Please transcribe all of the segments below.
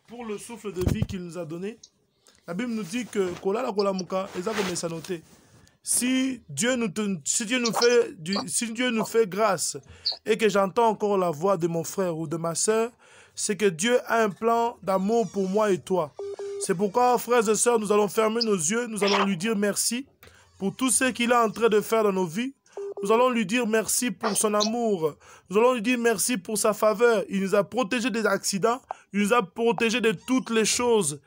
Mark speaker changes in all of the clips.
Speaker 1: pour le souffle de vie qu'il nous a donné. La Bible nous dit que si Dieu nous fait grâce et que j'entends encore la voix de mon frère ou de ma sœur, c'est que Dieu a un plan d'amour pour moi et toi. C'est pourquoi, frères et sœurs, nous allons fermer nos yeux, nous allons lui dire merci pour tout ce qu'il est en train de faire dans nos vies. Nous allons lui dire merci pour son amour. Nous allons lui dire merci pour sa faveur. Il nous a protégés des accidents. Il nous a protégés de toutes les choses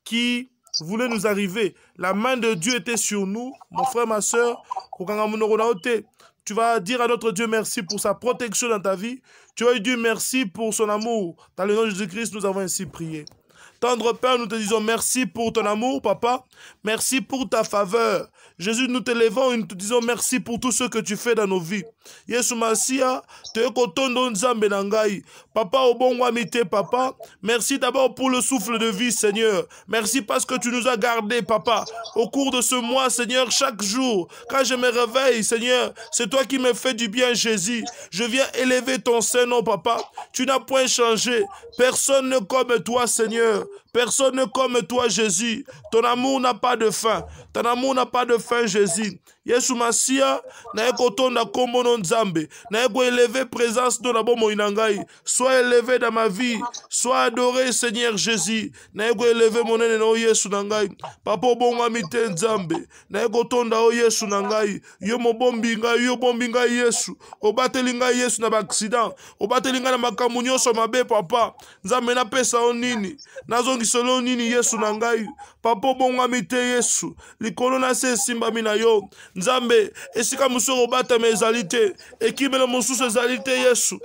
Speaker 1: qui voulaient nous arriver. La main de Dieu était sur nous. Mon frère, ma soeur, tu vas dire à notre Dieu merci pour sa protection dans ta vie. Tu vas lui dire merci pour son amour. Dans le nom de Jésus-Christ, nous avons ainsi prié. Tendre Père, nous te disons merci pour ton amour, Papa. Merci pour ta faveur. Jésus, nous te levons et nous te disons merci pour tout ce que tu fais dans nos vies. Yesu Masia, te kotondo nzambe nangai. Papa, au bon amité, Papa. Merci d'abord pour le souffle de vie, Seigneur. Merci parce que tu nous as gardés, Papa. Au cours de ce mois, Seigneur, chaque jour, quand je me réveille, Seigneur, c'est toi qui me fais du bien, Jésus. Je viens élever ton Saint-Nom, Papa. Tu n'as point changé. Personne ne comme toi, Seigneur. Personne ne comme toi, Jésus. Ton amour n'a pas de fin. Ton amour n'a pas de fin, Jésus. Yesu Masia, na ekotonda kombo no nzambe, na eko élevé présence de la bomo inangai. Sois élevé dans ma vie, sois adoré, Seigneur Jésus. Na eko élevé monene no Yesu nangai. Papa bongo amite nzambe, na ekotonda o Yesu nangai. Yo mo bombi ngai Yesu. Obateli ngai Yesu na accident. Obateli ngai na makambo nyonso mabe, Papa. Nzambe na pesa onini. Nazongisolo nini Yesu nangai. Papa bongo amite Yesu. Likolo na se simba mina yo. Nzambe, esika musoro obata mezalite, ekimele mosusu ezalite Yesu.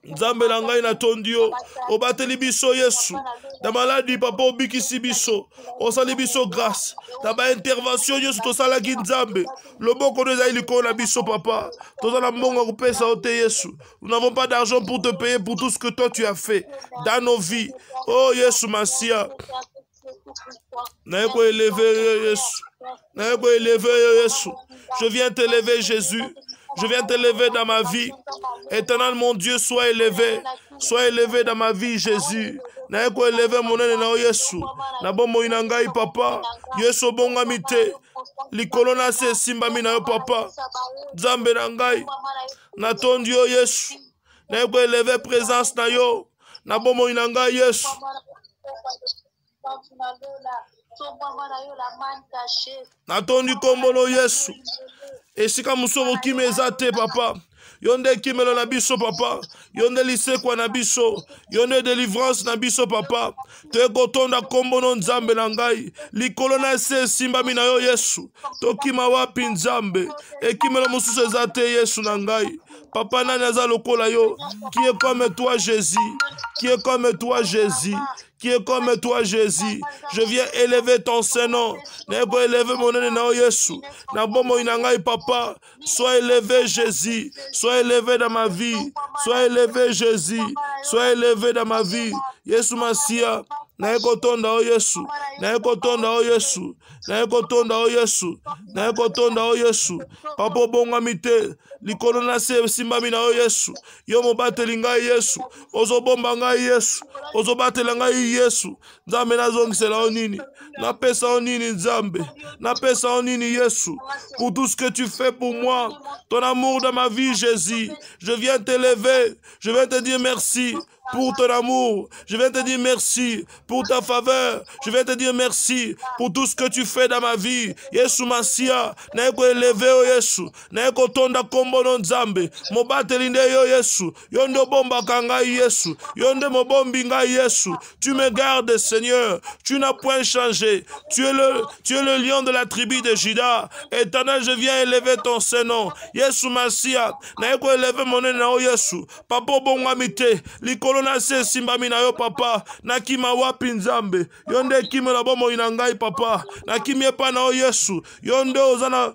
Speaker 1: Nzambe na ngai na tondio, obateli biso Yesu. Da maladi papa obikisi biso, osali biso grâce. Da ba intervention Yesu tosalaki Nzambe. Loboko no ezali likolo na biso papa. Tozala mbongo kopesa ote Yesu. Nous n'avons pas d'argent pour te payer pour tout ce que toi tu as fait dans nos vies. Oh Yesu Masia. Naeko élevé Yesu. Je viens t'élever, Jésus. Je viens t'élever dans ma vie. Éternel, mon Dieu, sois élevé. Sois élevé dans ma vie, Jésus. Naeko élevé mon nene na Yesu. Na bomo inangai papa. Yesu bonga mite. Likolo na se simba mina yo papa. Nzambe na ngai. Na tondi yo Yesu. Naeko élevé présence na yo. Na bomo inangai Yesu. Natondi kombolo Yesu. Esika musoro kimezate papa. Yonde kimelo na biso papa. Yonde lisekwa na biso. Yonde délivrance na biso papa. Te kotonda kombono nzambe na ngai. Likolo na se simba mina yo Yesu. Tokima wapi nzambe. Ekimelo mususu ezate Yesu na ngai. Papa nani aza lokola yo. Qui est comme toi Jésus. Qui est comme toi Jésus. Qui est comme toi, Jésus. Je viens élever ton Saint-Nom. Nego élever mon nom na Yesu. Na bomo inangai papa. Sois élevé, Jésus. Sois élevé dans ma vie. Sois élevé, Jésus. Sois élevé dans ma vie. Yesu Masia. Na ekotonda o Yesu. Na ekotonda o Yesu. Na ekotonda o Yesu. Na ekotonda o Yesu. Papa bonga mite. Likolo na se simba mina o Yesu. Yo mo bateli ngai Yesu. Ozo bomba ngai Yesu. Ozo batela ngai Yesu. Nzambe nazongisela onini. Na pesa onini Nzambe. Na pesa onini Yesu. Pour tout ce que tu fais pour moi. Ton amour dans ma vie Jésus. Je viens t'élever. Je viens te dire merci pour ton amour. Je viens te dire merci pour ta faveur. Je viens te dire merci pour tout ce que tu fais dans ma vie. Yesu Masia, na eko élevé o Yesu. Na eko tonda kombono Nzambe. Mobateli nde yo Yesu. Yondo bomba kanga Yesu. Yonde mobombi ngai Yesu. Tu me gardes Seigneur. Tu n'as point changé. Tu es le lion de la tribu de Juda. Éternel, je viens élever ton Saint-Nom. Yesu Masia, na eko élevé mon nene o Yesu. Papa bonga mite. Likolo na se simba mina yo papa. Na kima wapi Nzambe. Yonde kima na bomo inangai papa. Na kimi epa na o Yesu. Yonde ozana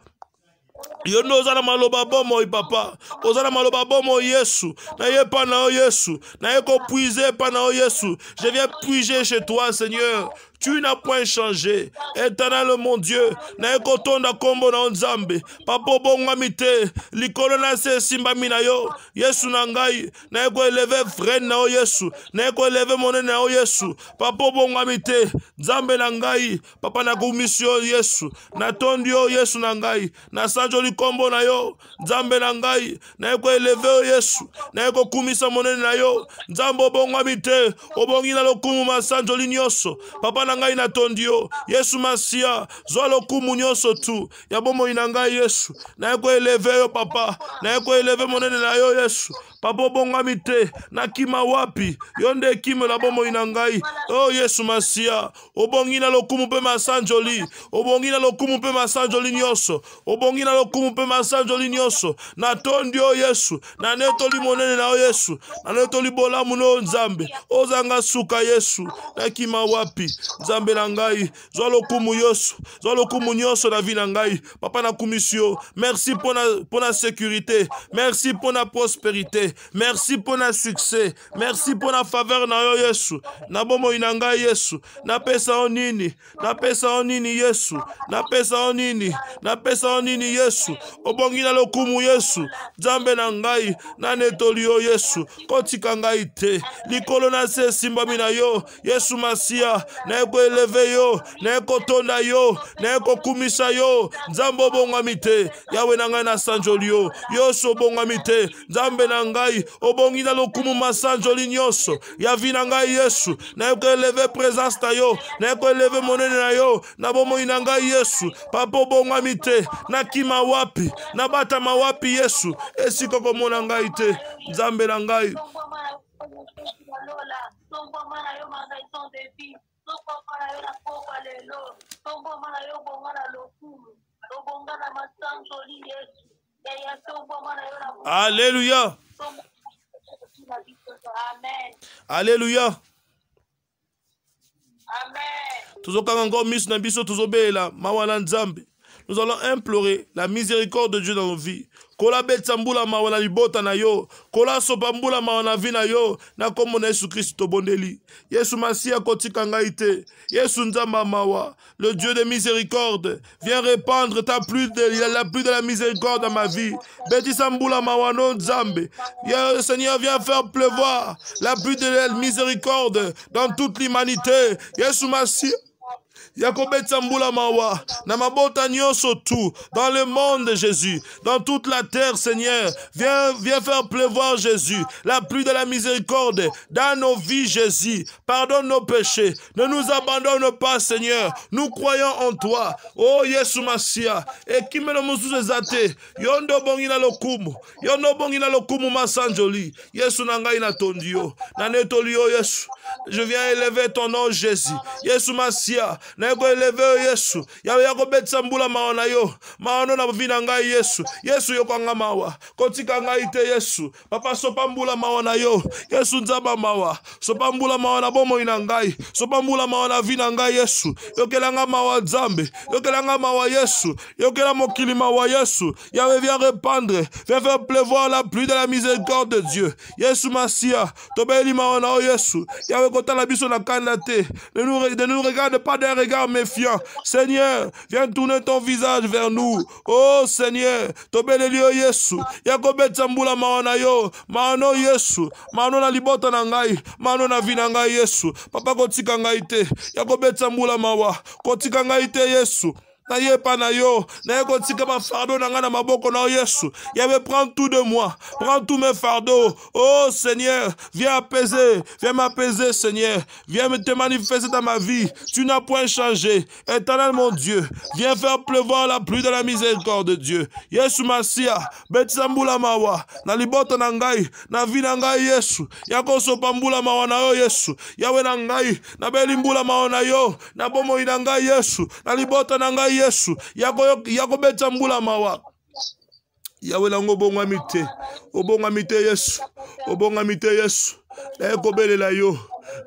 Speaker 1: Yondo ozana maloba bomo papa. Ozana maloba bomo Yesu. Na yepa na o Yesu. Na eko puiser pa na o Yesu. Je viens puiser chez toi Seigneur. Tu n'as point changé. Éternel mon Dieu, na ekotonda kombo na Nzambe. Papa bongwami te, likolo na se simbami na yo. Yesu na ngai, na eko eleve frère na o Yesu. Na eko eleve monene na o Yesu. Papa bongwami te, Nzambe na ngai, papa na komisio Yesu. Na tondi o Yesu na ngai, na sanjo likombo na yo. Nzambe na ngai, na eko eleve o Yesu. Na eko kumisa monene na yo. Nzambe bongwami te, obongi na lokumu masanjo linyoso. Papa na ngai na tondi yo. Yesu Masia, zwa lokumu nyoso tu. Ya bomo ina ngai Yesu. Na eko eleve yo papa. Na eko eleve monene na yo Yesu. Papa bongwami te, na kima wapi. Yonde kime la bomo ina ngai. Oh Yesu Masia, obongi na lokumu pe masanjo li. Obongi na lokumu pe masanjo li nyoso. Obongi na lokumu pe masanjo li nyoso. Na tondi o Yesu. Na neto li monene na o Yesu. Na neto li bolamu no Nzambe. Ozanga suka Yesu. Na kima wapi. Nzambe na ngai. Zwa lokumu yoso. Zwa lokumu nyoso na vi na ngai. Papa na kumisio. Merci pour la sécurité. Merci pour la prospérité. Merci pour la succès. Merci pour la faveur na yo Yesu. Na bomo ina ngai Yesu. Na pesa onini. Na pesa onini Yesu. Na pesa onini. Na pesa onini Yesu. Obongi na lokumu Yesu. Nzambe na ngai. Na netoli yo Yesu. Kotika ngai te. Likolo na se simbami na yo. Yesu Masia. Na eko eleve yo. Na eko tonda yo. Na eko kumisa yo. Nzambe obongwami te. Yawe na ngai na sanjoli yo. Yoso obongwami te. Nzambe na ngai. Obongi na lokumu masanjoli nyoso. Ya vi na ngai Yesu. Na eko eleve présence na yo. Na eko eleve monene na yo. Na bomo ina ngai Yesu. Papa obongwami te. Na kima wapi. Na bata mawapi Yesu. Esiko komona ngai te. Nzambe na ngai. Alléluia. Alléluia. Nous allons implorer la miséricorde de Dieu dans nos vies. Kola betsambula mawana libota na yo. Kola sopambula mawana vi na yo. Na komo na Yesu Christo bondeli. Yesu Masia kotika ngai te. Yesu Nzamba mawa. Le Dieu de miséricorde. Viens répandre la pluie de la miséricorde dans ma vie. Betisambula mawano Nzambe. Seigneur, viens faire pleuvoir la pluie de la miséricorde dans toute l'humanité. Yesu Masia. Yakobetsambula mawa, na mabota nyoso tout, dans le monde Jésus, dans toute la terre Seigneur, viens faire pleuvoir Jésus, la pluie de la miséricorde, dans nos vies Jésus, pardonne nos péchés, ne nous abandonne pas Seigneur, nous croyons en toi, oh Yesu Masia, et qui me le musu zate, yondo bongi na lokumu masanjoli, Yesu nangai na tondio, na netolio Yesu, je viens élever ton nom Jésus, Yesu Masia, Nego eleve Yesu. Yawe yako betsambula maona yo. Maona na vina ngai Yesu. Yesu yoko nga mawa. Kotika ngai te Yesu. Papa sopambula maona yo. Yesu Nzamba mawa. Sopambula maona bomo ina ngai. Sopambula maona vina ngai Yesu. Yokela nga mawa Nzambe. Yokela nga mawa Yesu. Yokela mokili mawa Yesu. Yawe viens répandre. Viens faire pleuvoir la pluie de la miséricorde de Dieu. Yesu Masia. Tobeli maona o Yesu. Yawe kotala biso na kanda te. Ne nous regarde pas d'un regard méfiant. Seigneur, viens tourner ton visage vers nous. Oh Seigneur, tobelelio Yesu. Yakobet sambula maona yo. Maano Yesu. Maano na libota na ngai. Maano na vina ngai Yesu. Papa kotika ngai te. Yakobet sambula mawa. Kotika ngai te Yesu. Na ye pa na yo, na ye kotika ma fardeau na nga na maboko na Yesu. Yawe prends tout de moi, prends tous mes fardeaux. Oh Seigneur, viens apaiser, viens m'apaiser Seigneur. Viens te manifester dans ma vie. Tu n'as point changé. Éternel mon Dieu, viens faire pleuvoir la pluie de la miséricorde de Dieu. Yesu Masia, betsambula mawa, na libota na ngai, na vi na ngai Yesu. Yako sopambula mawa na yo Yesu. Yawe na ngai, na belimbula mawa na yo, na bomo ina ngai Yesu, na libota na ngai Yesu, yako betsambula mawa. Yawe lango bongwami te, obongwami te Yesu, obongwami te Yesu. Na yako belela yo,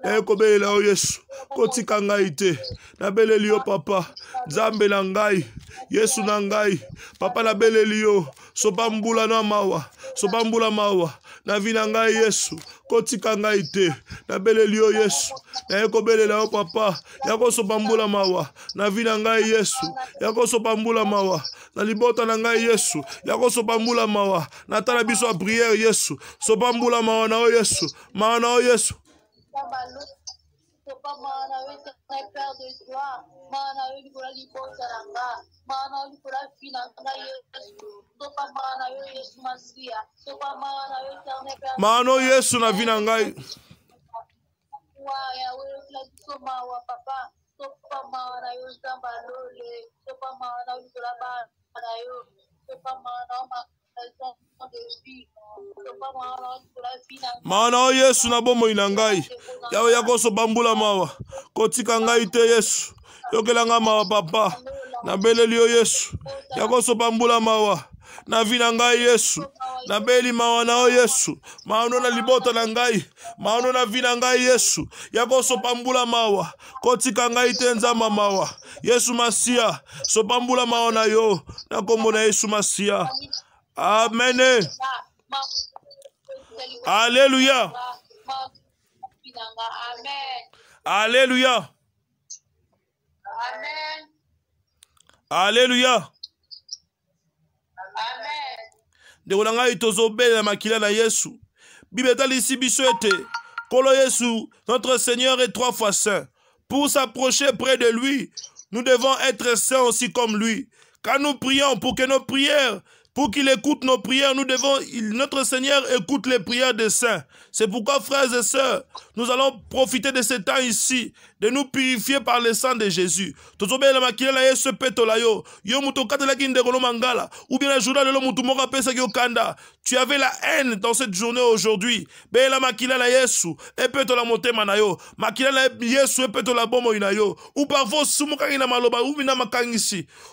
Speaker 1: na kobelela yo Yesu kotika ngai te na beleli yo papa Nzambe na ngai Yesu na ngai papa na beleli yo sobambula na mawa sobambula mawa na vina ngai Yesu kotika ngai te na beleli yo Yesu na kobelela yo papa yako sobambula mawa na vina ngai Yesu yako sobambula mawa na libota na ngai Yesu yako sobambula mawa na tala biso a prière Yesu sobambula mawa na o Yesu mawa na o Yesu maano Yesu na vina ngai maana o Yesu na bomoi na ngai yawe yako sobambula mawa kotika ngai te Yesu yokelanga mawa papa na beleli yo Yesu yako sobambula mawa na vina ngai Yesu na beli mawa na o Yesu maano na libota na ngai maano na vina ngai Yesu yako sobambula mawa kotika ngai te nzama mawa Yesu Masia sobambula mawa na yo na kombo na Yesu Masia. Amen. Alléluia. Alléluia. Alléluia. Ndeko na ngai tozobela makila na Yesu. Bible talisi biso ete Kolo Yesu, notre Seigneur est 3 fois saint. Pour s'approcher près de lui, nous devons être saints aussi comme lui. Quand nous prions pour que nos prières, pour qu'il écoute nos prières, notre Seigneur écoute les prières des saints. C'est pourquoi, frères et sœurs, nous allons profiter de ce temps ici, de nous purifier par le sang de Jésus. Ou bien la journée de tu avais la haine dans cette journée aujourd'hui. Ou parfois,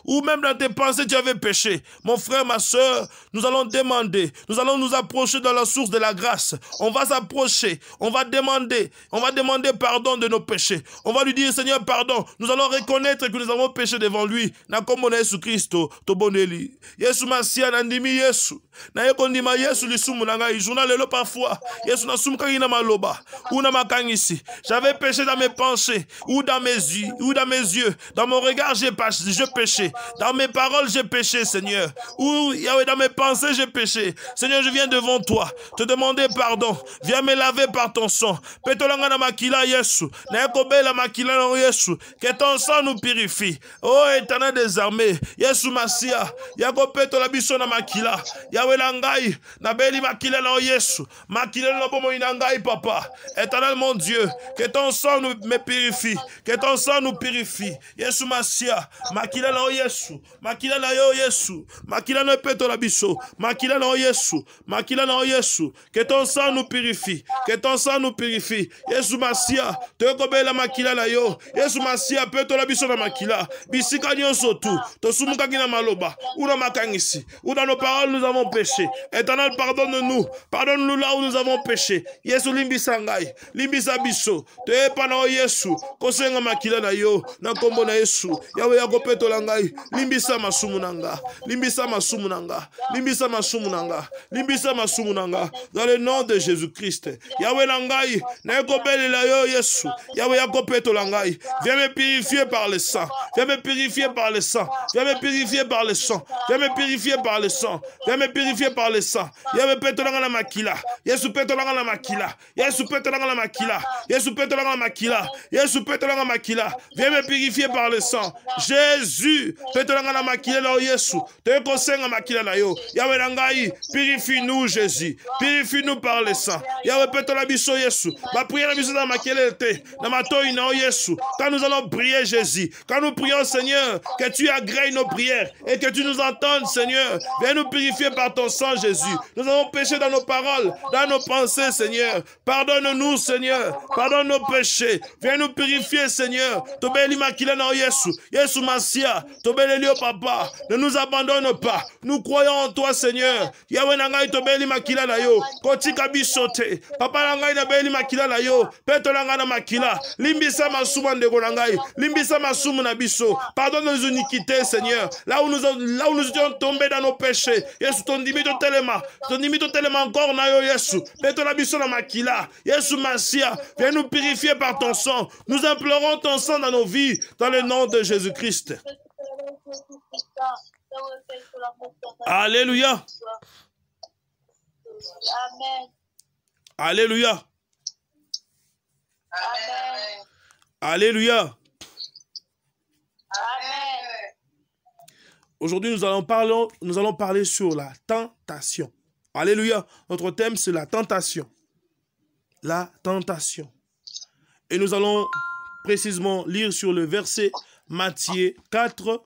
Speaker 1: ou même dans tes pensées, tu avais péché. Mon frère, ma soeur, nous allons demander, nous allons nous approcher dans la source de la grâce. On va s'approcher, on va demander pardon de nos péchés. On va lui dire, Seigneur, pardon. Nous allons reconnaître que nous avons péché devant lui. Na comme Yesu Christo, to boneli. Yesu Masia nandimi Yesu. Na yekondima Yesu lisumu na ngai. Journal lelo parfois. Yesu na sumu kangi na maloba. Ou na makangisi. J'avais péché dans mes pensées, ou dans mes yeux, dans mon regard j'ai péché. Dans mes paroles j'ai péché, Seigneur. Ou Yahweh, dans mes pensées j'ai péché. Seigneur, je viens devant toi te demander pardon. Viens me laver par ton sang. Petolanga na makila Yesu. Na yakobe la makila na Yesu. Que ton sang nous purifie. Oh éternel des armées. Yesu Masia. Yako petola biso na makila. Yahweh langai. Na beli makila na Yesu. Makila na bomo inangai papa. Éternel mon Dieu. Que ton sang me purifie. Que ton sang nous purifie. Yesu Masia. Makila na Yesu. Makila na yo Yesu. Makila na petola biso. Makila na Yesu. Makila na Yesu. Que ton sang nous purifie. Que ton sang nous purifie. Yesu Masia. Te kobela makila na yo. Yesu Masia petola biso na makila. Bisika nyonso tu. To sumuka kina maloba. Ou na makangisi. Ou dans nos paroles nous avons péché. Éternel, pardonne-nous. Pardonne-nous là où nous avons péché. Yesu limbisa ngai. Limbisa biso. Te pana o Yesu. Kosenga makila na yo. Na kombo na Yesu. Yawe yako petola ngai. Limbisa masumu nanga. Limbisa masumu nanga. Limbisa masumu nanga. Limbisa masumu nanga. Dans le nom de Jésus-Christ. Yawe langai. Na ekobeli la yo Yesu. Yawe yako petola ngai. Viens me purifier par le sang. Viens me purifier par le sang. Viens me purifier par le sang. Viens me purifier par le sang. Viens me purifier par le sang. Yawe petola na makila. Yesu petola na makila. Yesu petola na makila. Yesu petola na makila. Yesu petola na makila. Viens me purifier par le sang. Jésus petola na makila la Yesu. Te kosenga makila la yo. Yawe langai, purifie-nous Jésus. Purifie-nous par le sang. Yawe petola biso Yesu. Ma prière biso na makila te. Na matoi na Yesu. Quand nous allons prier Jésus. Quand nous prions prions, Seigneur, que tu agrées nos prières et que tu nous entendes, Seigneur. Viens nous purifier par ton sang, Jésus. Nous avons péché dans nos paroles, dans nos pensées, Seigneur. Pardonne-nous, Seigneur. Pardonne nos péchés. Viens nous purifier, Seigneur. Tobeli makila na Yesu. Yesu Masia. Tobeli lio papa. Ne nous abandonne pas. Nous croyons en toi, Seigneur. Yahweh nangai tobeli makila na yo. Kotika bisote. Papa nangai tobeli makila na yo. Peto nangai na makila. Limbisa masuma ndeko nangai. Limbisa masuma na biso. Pardonne nos iniquités, Seigneur. Là où nous étions tombés dans nos péchés. Yesu ton dimito telema. Ton dimito telema encore na yo Yesu. Peto na biso na makila. Yesu Masia. Viens nous purifier par ton sang. Nous implorons ton sang dans nos vies. Dans le nom de Jésus-Christ. Alléluia.
Speaker 2: Amen.
Speaker 1: Alléluia.
Speaker 2: Amen.
Speaker 1: Alléluia.
Speaker 2: Amen.
Speaker 1: Aujourd'hui, nous allons parler sur la tentation. Alléluia. Notre thème, c'est la tentation. La tentation. Et nous allons précisément lire sur le verset Matthieu 4,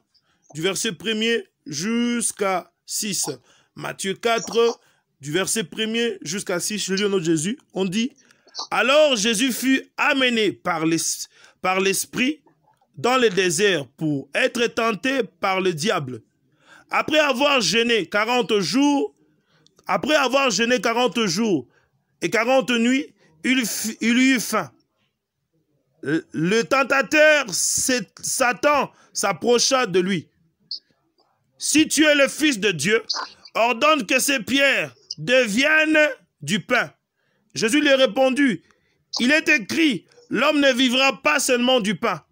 Speaker 1: du verset 1er jusqu'à 6. Matthieu 4, du verset 1er jusqu'à 6, je lis au nom de Jésus. On dit, « Alors Jésus fut amené par l'Esprit dans le désert pour être tenté par le diable. Après avoir jeûné 40 jours et 40 nuits, il eut faim. Le tentateur, Satan, s'approcha de lui. « Si tu es le Fils de Dieu, ordonne que ces pierres deviennent du pain. » Jésus lui répondit, « Il est écrit, l'homme ne vivra pas seulement du pain,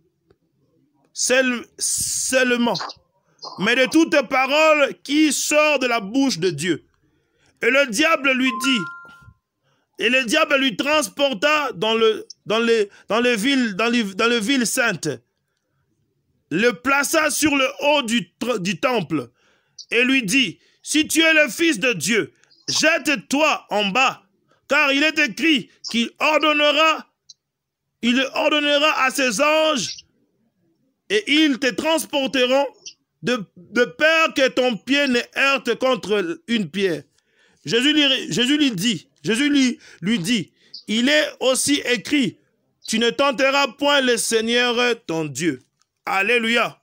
Speaker 1: seulement, mais de toute parole qui sort de la bouche de Dieu. » Et le diable lui transporta dans les villes saintes, le plaça sur le haut du temple et lui dit, « Si tu es le Fils de Dieu, jette-toi en bas, car il est écrit qu'il ordonnera à ses anges et ils te transporteront de peur que ton pied ne heurte contre une pierre. » Jésus lui dit, il est aussi écrit, tu ne tenteras point le Seigneur ton Dieu. Alléluia.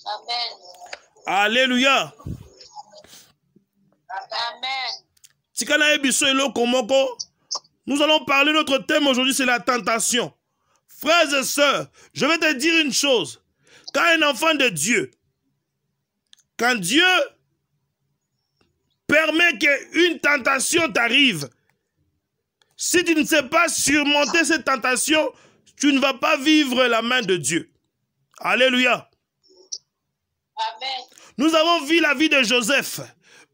Speaker 2: Amen.
Speaker 1: Alléluia.
Speaker 2: Amen.
Speaker 1: Nous allons parler, notre thème aujourd'hui, c'est la tentation. Frères et sœurs, je vais te dire une chose. Quand un enfant de Dieu, quand Dieu permet qu'une tentation t'arrive, si tu ne sais pas surmonter cette tentation, tu ne vas pas vivre la main de Dieu. Alléluia.
Speaker 2: Amen.
Speaker 1: Nous avons vu la vie de Joseph.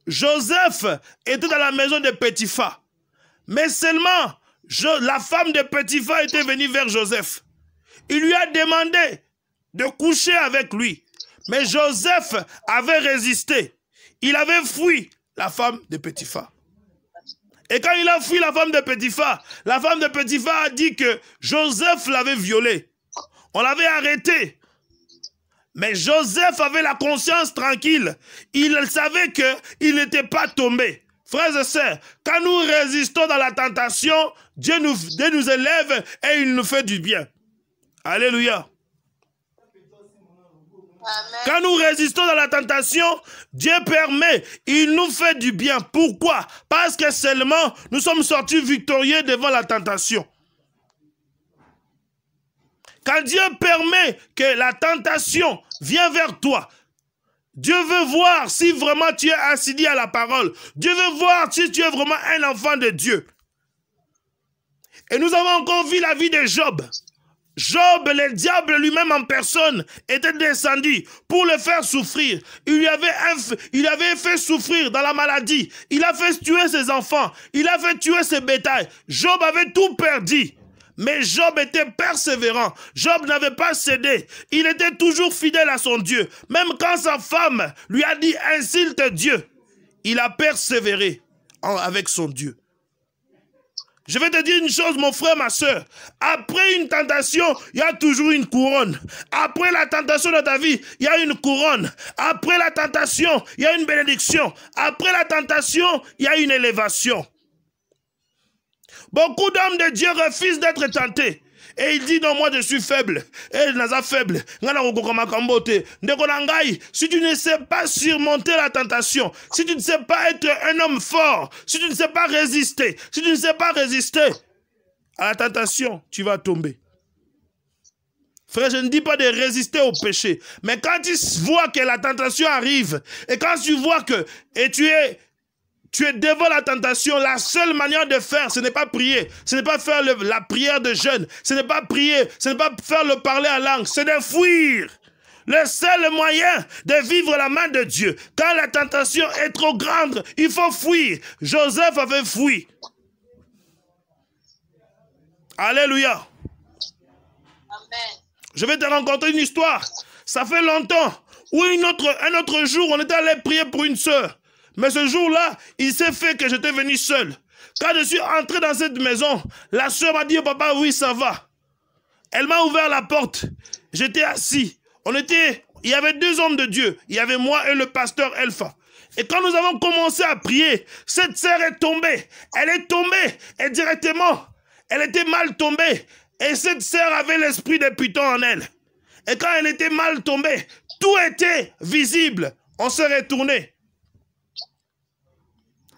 Speaker 1: Joseph était dans la maison de Potiphar. Mais seulement, la femme de Potiphar était venue vers Joseph. Il lui a demandé de coucher avec lui. Mais Joseph avait résisté. Il avait fui la femme de Potiphar. Et quand il a fui la femme de Potiphar a dit que Joseph l'avait violé. On l'avait arrêté. Mais Joseph avait la conscience tranquille. Il savait qu'il n'était pas tombé. Frères et sœurs, quand nous résistons dans la tentation, Dieu nous élève et il nous fait du bien. Alléluia.
Speaker 2: Amen.
Speaker 1: Quand nous résistons dans la tentation, Dieu permet, il nous fait du bien. Pourquoi? Parce que seulement nous sommes sortis victorieux devant la tentation. Quand Dieu permet que la tentation vienne vers toi, Dieu veut voir si vraiment tu es assidus à la parole. Dieu veut voir si tu es vraiment un enfant de Dieu. Et nous avons encore vu la vie de Job. Job, le diable lui-même en personne, était descendu pour le faire souffrir. Il avait fait souffrir dans la maladie. Il a fait tuer ses enfants. Il a fait tuer ses bétails. Job avait tout perdu. Mais Job était persévérant. Job n'avait pas cédé. Il était toujours fidèle à son Dieu. Même quand sa femme lui a dit « insulte Dieu », il a persévéré avec son Dieu. Je vais te dire une chose, mon frère, ma soeur. Après une tentation, il y a toujours une couronne. Après la tentation de ta vie, il y a une couronne. Après la tentation, il y a une bénédiction. Après la tentation, il y a une élévation. Beaucoup d'hommes de Dieu refusent d'être tentés. Et il dit, non, moi je suis faible. Et naza faible. Si tu ne sais pas surmonter la tentation, si tu ne sais pas être un homme fort, si tu ne sais pas résister, si tu ne sais pas résister à la tentation, tu vas tomber. Frère, je ne dis pas de résister au péché. Mais quand tu vois que la tentation arrive, et quand tu vois que tu es devant la tentation, la seule manière de faire, ce n'est pas prier, ce n'est pas faire la prière de jeûne, ce n'est pas prier, ce n'est pas faire le parler en langue, c'est de fuir. Le seul moyen de vivre la main de Dieu, quand la tentation est trop grande, il faut fuir. Joseph avait fui. Alléluia.
Speaker 2: Amen.
Speaker 1: Je vais te raconter une histoire. Ça fait longtemps. Où un autre jour, on était allé prier pour une sœur. Mais ce jour-là, il s'est fait que j'étais venu seul. Quand je suis entré dans cette maison, la sœur m'a dit, papa, oui, ça va. Elle m'a ouvert la porte. J'étais assis. Il y avait 2 hommes de Dieu. Il y avait moi et le pasteur Elpha. Et quand nous avons commencé à prier, cette sœur est tombée. Elle est tombée. Et directement, elle était mal tombée. Et cette sœur avait l'esprit de Python en elle. Et quand elle était mal tombée, tout était visible. On s'est retourné.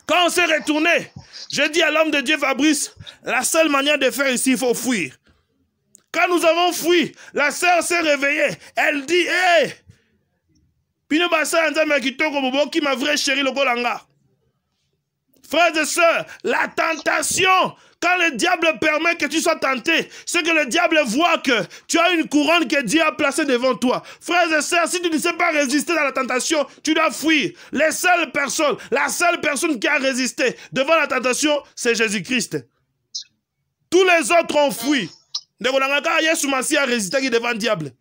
Speaker 1: Quand on s'est retourné, je dis à l'homme de Dieu Fabrice, la seule manière de faire ici, il faut fuir. Quand nous avons fui, la sœur s'est réveillée. Elle dit, hé, Pino Bassa Nzambe Kitoko Bobo qui m'a vrai chéri le Golanga. Frères et sœurs, la tentation, quand le diable permet que tu sois tenté, c'est que le diable voit que tu as une couronne que Dieu a placée devant toi. Frères et sœurs, si tu ne sais pas résister à la tentation, tu dois fuir. La seule personne qui a résisté devant la tentation, c'est Jésus-Christ. Tous les autres ont fui. Yesu Massi a résisté devant le diable.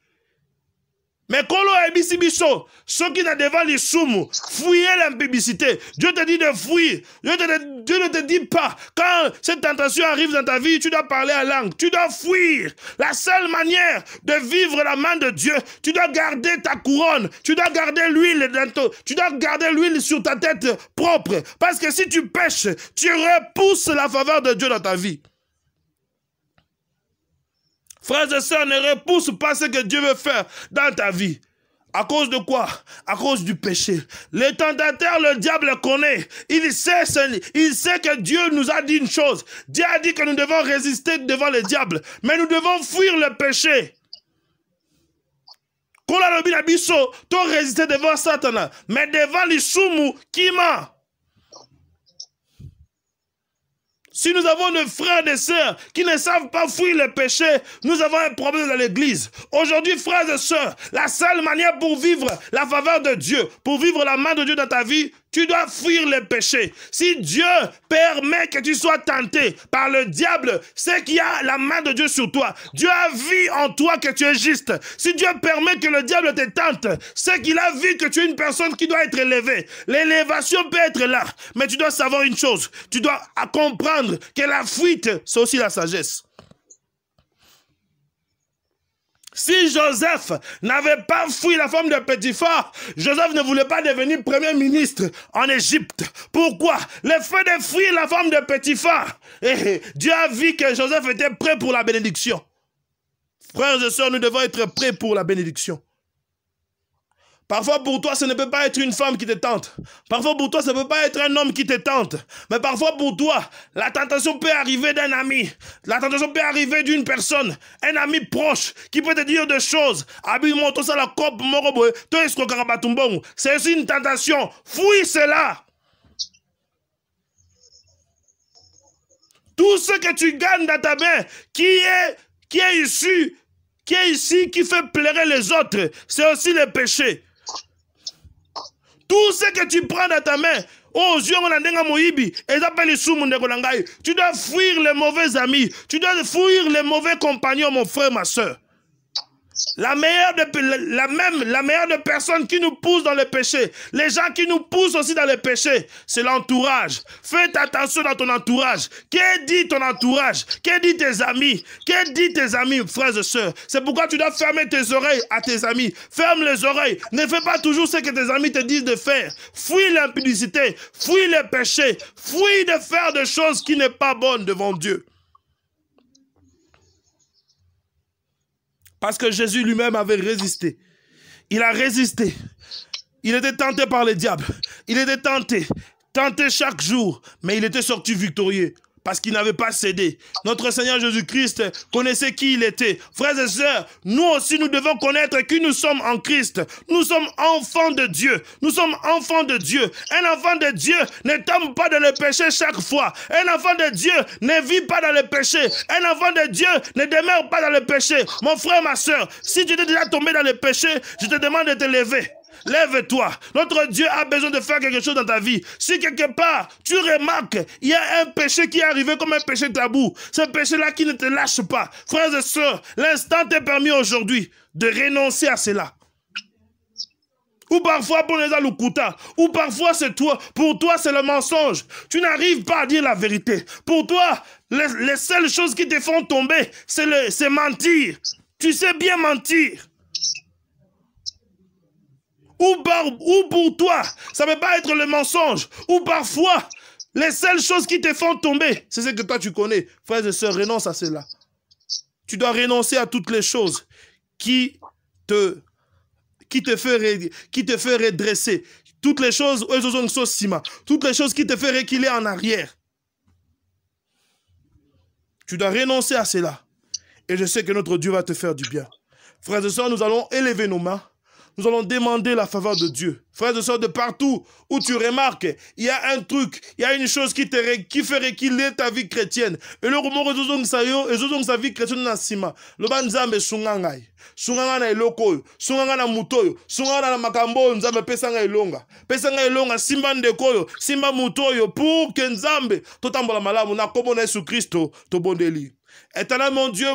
Speaker 1: Mais Kolo et Biso, ceux qui sont devant les soumous, fuyez l'impudicité. Dieu te dit de fuir. Dieu ne te dit pas, quand cette tentation arrive dans ta vie, tu dois parler à langue. Tu dois fuir. La seule manière de vivre la main de Dieu, tu dois garder ta couronne. Tu dois garder l'huile sur ta tête propre. Parce que si tu pèches, tu repousses la faveur de Dieu dans ta vie. Frères et sœurs, ne repousse pas ce que Dieu veut faire dans ta vie. À cause de quoi? À cause du péché. Le tentateur, le diable connaît. Il sait que Dieu nous a dit une chose. Dieu a dit que nous devons résister devant le diable. Mais nous devons fuir le péché. Quand on a dit tu résister devant Satan, mais devant les soumous qui ment. Si nous avons des frères et des sœurs qui ne savent pas fuir le péché, nous avons un problème dans l'église. Aujourd'hui, frères et sœurs, la seule manière pour vivre la faveur de Dieu, pour vivre la main de Dieu dans ta vie, tu dois fuir le péché. Si Dieu permet que tu sois tenté par le diable, c'est qu'il y a la main de Dieu sur toi. Dieu a vu en toi que tu es juste. Si Dieu permet que le diable te tente, c'est qu'il a vu que tu es une personne qui doit être élevée. L'élévation peut être là, mais tu dois savoir une chose. Tu dois comprendre que la fuite, c'est aussi la sagesse. Si Joseph n'avait pas fui la femme de Potiphar, Joseph ne voulait pas devenir premier ministre en Égypte. Pourquoi? Le fait de fuir la femme de Potiphar, Dieu a vu que Joseph était prêt pour la bénédiction. Frères et sœurs, nous devons être prêts pour la bénédiction. Parfois pour toi, ce ne peut pas être une femme qui te tente. Parfois pour toi, ce ne peut pas être un homme qui te tente. Mais parfois pour toi, la tentation peut arriver d'un ami. La tentation peut arriver d'une personne, un ami proche, qui peut te dire des choses. C'est aussi une tentation. Fuis cela. Tout ce que tu gagnes dans ta main, qui est ici, qui fait pleurer les autres, c'est aussi le péché. Tout ce que tu prends dans ta main, tu dois fuir les mauvais amis, tu dois fuir les mauvais compagnons, mon frère, ma soeur. La meilleure de personnes qui nous poussent dans le péché, les gens qui nous poussent aussi dans le péché, c'est l'entourage. Faites attention dans ton entourage. Qu'est dit ton entourage? Qu'est dit tes amis? Qu'est dit tes amis, frères et sœurs? C'est pourquoi tu dois fermer tes oreilles à tes amis. Ferme les oreilles. Ne fais pas toujours ce que tes amis te disent de faire. Fuis l'impudicité, fuis le péché, fuis de faire des choses qui n'est pas bonnes devant Dieu. Parce que Jésus lui-même avait résisté. Il a résisté. Il était tenté par le diable. Il était tenté chaque jour. Mais il était sorti victorieux. Parce qu'il n'avait pas cédé. Notre Seigneur Jésus-Christ connaissait qui il était. Frères et sœurs, nous aussi nous devons connaître qui nous sommes en Christ. Nous sommes enfants de Dieu. Nous sommes enfants de Dieu. Un enfant de Dieu ne tombe pas dans le péché chaque fois. Un enfant de Dieu ne vit pas dans le péché. Un enfant de Dieu ne demeure pas dans le péché. Mon frère, ma sœur, si tu es déjà tombé dans le péché, je te demande de te lever. Lève-toi. Notre Dieu a besoin de faire quelque chose dans ta vie. Si quelque part, tu remarques, il y a un péché qui est arrivé comme un péché tabou, ce péché-là qui ne te lâche pas. Frères et sœurs, l'instant t'est permis aujourd'hui de renoncer à cela. Ou parfois, ou parfois c'est toi, pour toi c'est le mensonge. Tu n'arrives pas à dire la vérité. Pour toi, les seules choses qui te font tomber, c'est mentir. Tu sais bien mentir. Ou pour toi, ça ne peut pas être le mensonge. Ou parfois, les seules choses qui te font tomber, c'est ce que toi tu connais. Frères et sœurs, renonce à cela. Tu dois renoncer à toutes les choses qui te fait redresser. Toutes les choses, toutes les choses qui te font reculer en arrière. Tu dois renoncer à cela. Et je sais que notre Dieu va te faire du bien. Frères et sœurs, nous allons élever nos mains. Nous allons demander la faveur de Dieu. Frères et sœurs, de partout où tu remarques, il y a un truc, il y a une chose qui fait reculer ta vie chrétienne. Et le rumor est sa vie chrétienne na sima. Le banzambe sungangai. Sunganga na eloko, sunganga na mutoyo, sunganga na makambo nzambe pesanga elonga. Pesanga elonga simba ndekoyo, simba mutoyo pour que nzambe totambola malamu na kombo na Yesu Kristo to bondeli. Éternel mon Dieu,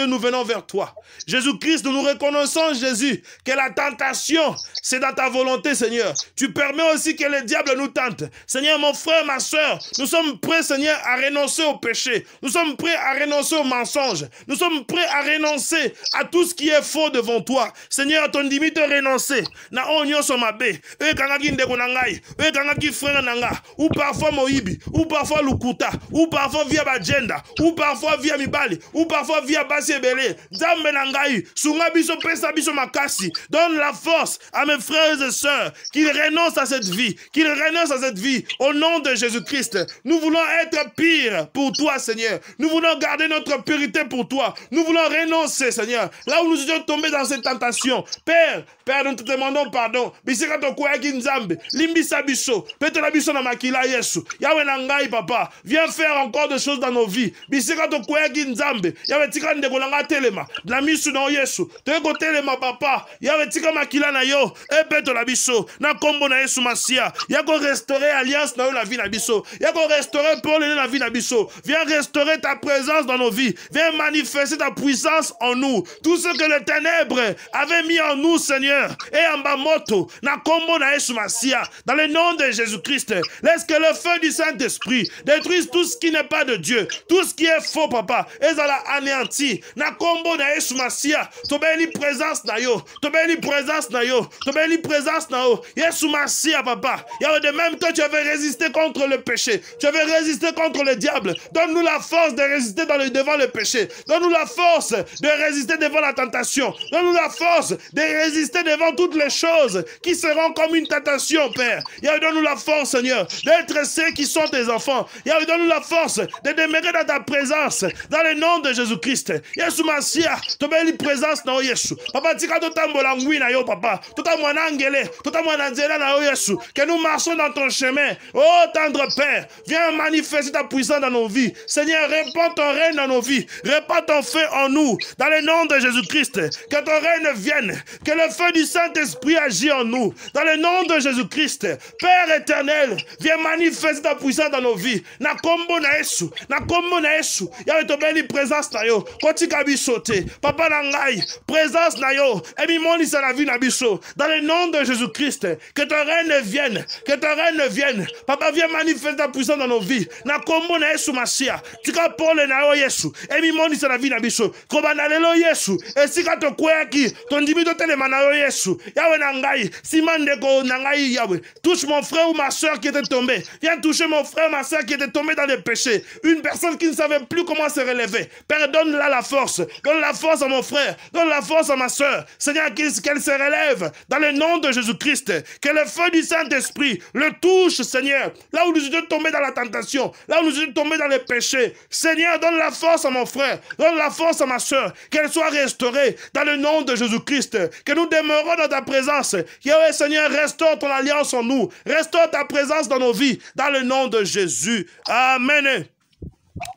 Speaker 1: nous venons vers toi. Jésus-Christ, nous reconnaissons, Jésus, que la tentation, c'est dans ta volonté, Seigneur. Tu permets aussi que le diable nous tente. Seigneur, mon frère, ma soeur, nous sommes prêts, Seigneur, à renoncer au péché. Nous sommes prêts à renoncer au mensonge. Nous sommes prêts à renoncer à tout ce qui est faux devant toi. Seigneur, ton limite renoncer. Na onyo somabe, kangaki ndeko nangai, kangaki frère nanga, ou parfois moibi, ou parfois lukuta, ou parfois via agenda, ou parfois via mibali, ou parfois via basi ebele. Zambe nangai, sunga biso pesa biso makasi. Donne la force à mes frères et sœurs qu'ils renoncent à cette vie, qu'ils renoncent à cette vie au nom de Jésus-Christ. Nous voulons être pires pour toi, Seigneur. Nous voulons garder notre purité pour toi. Nous voulons renoncer, Seigneur. Là où nous étions tombés dans cette tentation. Père, nous te demandons pardon. Bisika to kwaki nzambe, limbisa biso, petela biso na makila Yesu. Yawe nangai papa, viens faire encore des choses dans nos vies. Bisika to kwaki nzambe, yawe tika ndeko nanga telema, na misu na Yesu. Teko telema papa, yawe tika makila na yo, petela biso, na kombo na Yesu Masia. Yako restaurer alliance na yo la vie na biso. Yako restaurer pour la vie na biso. Viens restaurer ta présence dans nos vies. Viens manifester ta puissance en nous. Tout ce que les ténèbres avaient mis en nous, Seigneur, et en bamoto, na kombo na Yesu Masia, dans le nom de Jésus-Christ, laisse que le feu du Saint-Esprit détruise tout ce qui n'est pas de Dieu, tout ce qui est faux, papa, et ça l'a anéanti, na kombo na Yesu Masia, tobeli présence na yo, tobeli présence na yo, tobeli présence na yo, Yesu Masia, papa, y'a de même toi tu avais résisté contre le péché, tu avais résisté contre le diable, donne-nous la force de résister devant le péché, donne-nous la force de résister devant la tentation, donne-nous la force de résister devant toutes les choses qui seront comme une tentation, Père. Yahweh, donne-nous la force, Seigneur, d'être ceux qui sont tes enfants. Yahweh, donne-nous la force de demeurer dans ta présence, dans le nom de Jésus-Christ. Yesu Masia, tu belle présence na Yesu. Papa, tika totambola ngui na yo, papa. Tota mwanangele, tota mwananzela na yo, Yesu. Que nous marchons dans ton chemin. Oh, tendre Père, viens manifester ta puissance dans nos vies. Seigneur, répands ton règne dans nos vies. Répands ton feu en nous, dans le nom de Jésus-Christ. Que ton règne vienne, que le feu du Saint-Esprit agit en nous, dans le nom de Jésus-Christ. Père éternel, viens manifester ta puissance dans nos vies. Na kombo na Yesu, na kombo na Yesu, Yawe tobeli présence na yo. Kotika biso te. Papa na ngai, présence na yo. Emi moni sa la vie na biso. Dans le nom de Jésus-Christ, que ton règne vienne, que ton règne vienne. Papa, viens manifester ta puissance dans nos vies. Na kombo na Yesu Masia. Tika pole na yo Yesu. Emi moni sa la vie na biso. Kobana lelo Yesu. Esika to kweki, ton dibito telema na yo Yesu. Yawe na ngai, simandeko na ngai Yawe. Touche mon frère ou ma soeur qui était tombée. Viens toucher mon frère, ma soeur qui était tombée dans les péchés. Une personne qui ne savait plus comment se relever. Père, donne-la la force. Donne la force à mon frère. Donne la force à ma soeur. Seigneur, qu'elle se relève dans le nom de Jésus-Christ. Que le feu du Saint-Esprit le touche, Seigneur. Là où nous étions tombés dans la tentation. Là où nous étions tombés dans les péchés. Seigneur, donne la force à mon frère. Donne la force à ma soeur. Qu'elle soit restaurée dans le nom de Jésus-Christ. Que nous demeurons dans ta présence. Yahweh, Seigneur, restaure ton alliance en nous. Restaure ta présence dans nos vies. Dans le nom de Jésus. Amen.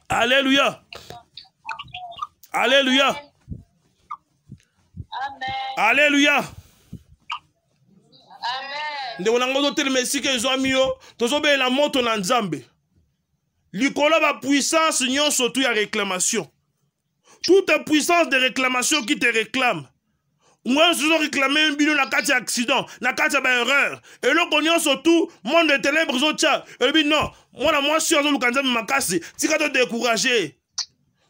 Speaker 1: Alléluia. Alléluia.
Speaker 2: Amen.
Speaker 1: Alléluia.
Speaker 2: Amen.
Speaker 1: Ndeko nango totelema esika ezwami yo tozobela moto na Nzambe likolo ba puissance nyonso tu ya réclamation, toute puissance de réclamation qui te réclame. Moi je dois réclamer un bino na kati accident na kati ba erreur et le cognon surtout monde de ténèbres zotia et bi non moi sur zo lukanza makasi tika to décourager.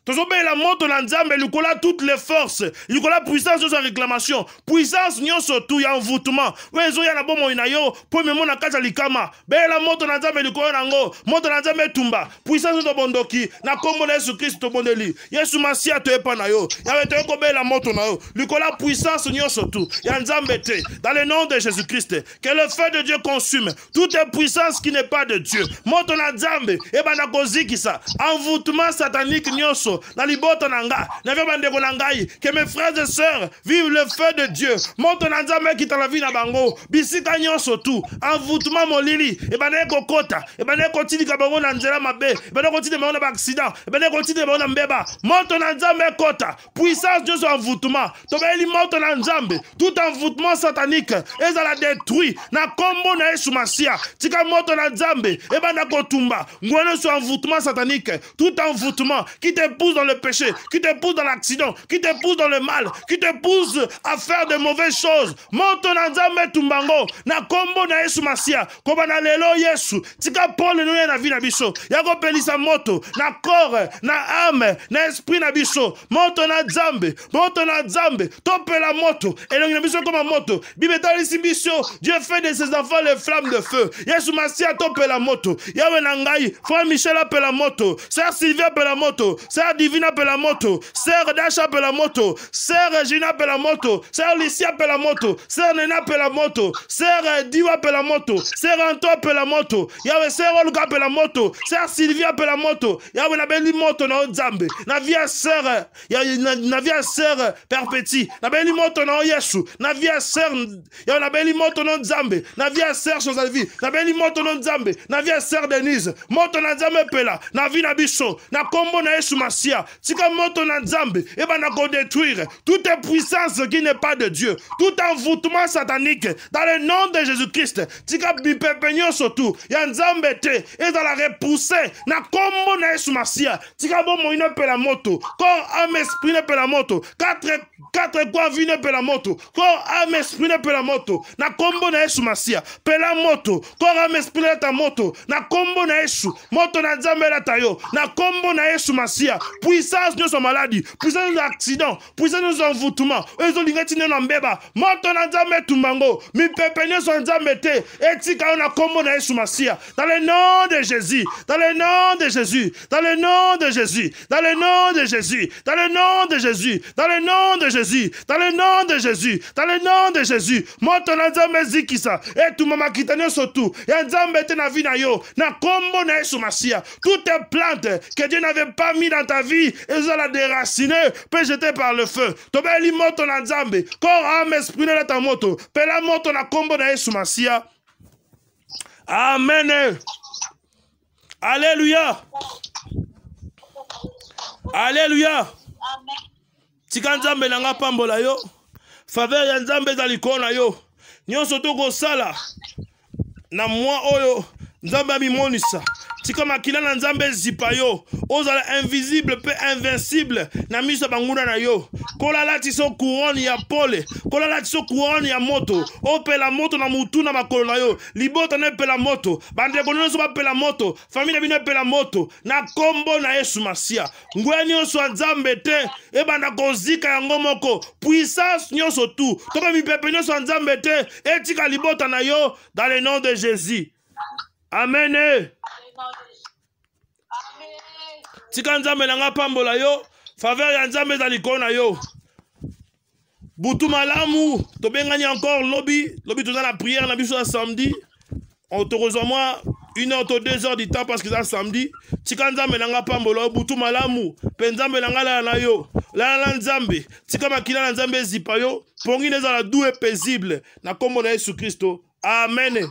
Speaker 1: La moto na Nzambe lukola toutes les forces, lukola puissance de sa réclamation, puissance nyon surtout ya envoûtement. Wezo ya na bomo inayo, po memo na kaza likama. Be la moto na Nzambe lukola nango, moto na Nzambe tumba, puissance de bondoki, na kombo na Yesu Christ to bondeli. Yesu Masia to epa na yo. Ya wete ko be la moto na yo. Lukola puissance nyon surtout ya Nzambe te. Dans le nom de Jésus Christ, que le feu de Dieu consume toute puissance qui n'est pas de Dieu. Moto na Nzambe e bana koziki sa. Envoûtement satanique nyonso. Que mes frères et sœurs vivent le feu de Dieu. Monte na Nzambe qui t'a la vie na bango. Bisika nyonso tout. Envoûtement molili. Et bana kokota. Et bana continue ka bango na nzela mabe. Et bana continue bango na accident. Et bana continue bango na mbeba. Monte na Nzambe kota. Puissance Dieu sur envoûtement. Tobeli monte na Nzambe. Tout envoûtement satanique. Et ça la détruit. Na kombo na Yesu Masia. Tika monte na Nzambe. Et bana kotumba. Ngwano sur envoûtement satanique. Tout envoûtement qui te pousse dans le péché, qui te pousse dans l'accident, qui te pousse dans le mal, qui te pousse à faire de mauvaises choses. Monto na Nzambe tumbango, na kombo na Yesu Masia, koba na lelo Yesu, tika pole nou na vie na biso, yako pelisa moto, na corps, na âme, na esprit na biso, monto na Nzambe, tope la moto, et l'on na biso comme moto, bibeta lisi biso, Dieu fait de ses enfants les flammes de feu, Yesu Masia tope la moto, yawe na ngai, frère Michel appelle la moto, sœur Sylvie appelle la moto, sœur Divine appelle la moto, sœur Dasha appelle la moto, sœur Regina appelle la moto, sœur Lucia appelle la moto, sœur Nena appelle la moto, sœur Diwa appelle la moto, sœur Anto appelle la moto, Yahweh sœur Olga appelle la moto, sœur Sylvie appelle la moto, Yahweh na beli moto na Nzambe, na via sœur, na via sœur Perpétie, na beli moto na Yesu, na via sœur, Yahweh na beli moto na Nzambe, na via sœur Josalvi, na beli moto na Nzambe, na via sœur Denise, moto na Nzambe pela, na vi na biso, na kombo na Yesu Masia. Tika moto na Nzambe, et ben na ko détruire toute puissance qui n'est pas de Dieu, tout envoûtement satanique dans le nom de Jésus-Christ. Tika bipepenyo surtout, ya Nzambe te, et dans la repousser, na kombo na Yesu Masia. Tika bomo ino pe la moto, corps, âme, esprit ne pe la moto, quatre quoi vie ne pe la moto, corps, âme, esprit ne pe la moto, na kombo na Yesu Masia, pe la moto, corps, âme, esprit ne ta moto, na kombo na Yesu, moto na Nzambe la tayo, na kombo na Yesu Masia. Puissance de son maladie, puissance de l'accident, puissance de son envoûtement, ezo lingati na mbeba, moto na Nzambe tumbango, mi pepenyo son Nzambe te, etika na kombo na Yesu Masia, dans le nom de Jésus, dans le nom de Jésus, dans le nom de Jésus, dans le nom de Jésus, dans le nom de Jésus, dans le nom de Jésus, dans le nom de Jésus, dans le nom de Jésus, moto na Nzambe zikisa, et tout mama kitanyo sotu, ya Nzambe te na vina yo, na kombo na Yesu Masia, toutes les plantes que Dieu n'avait pas mis dans ta vie, et ça la déraciner, peut jeter par le feu. Tobeli moto na Nzambe, corps, âme, esprit na ta moto, pe la moto na kombo na Yesu Masia. Amen. Alléluia. Alléluia. Tika Nzambe na nga pambola yo, faveur ya Nzambe za likona yo, nyonso toko sala, na mwa oyo, Nzambe mimonisa. tika makila na nzambe zipa yo ozala invisible pe invincible na miso banguna na yo kola lati so couronne ya pole kola lati so couronne ya moto opela moto na mutu na makolo na yo libota na pela moto bandeko nyonso bapela moto famille bino pela moto na kombo na Yesu Masia ngwe nyonso nzambe te ebanda kozika yango moko puissance nyonso tu toka mipepe nyonso nzambe te etika libota na yo dans le nom de Jésus. Amen. Tika nzambe nanga pambola yo faveur ya nzambe za likolo na yo butu malamu tobengani encore lobby toza na prière na biso ya samedi on te reçoit moi 1 heure ou 2 heures du temps parce que c'est samedi tika nzambe nanga pambola butu malamu pe nzambe nanga la na yo la nzambe tika makila na nzambe zipa yo pongi neza la doux et paisible na kombo na Yesu Kristo. Amen.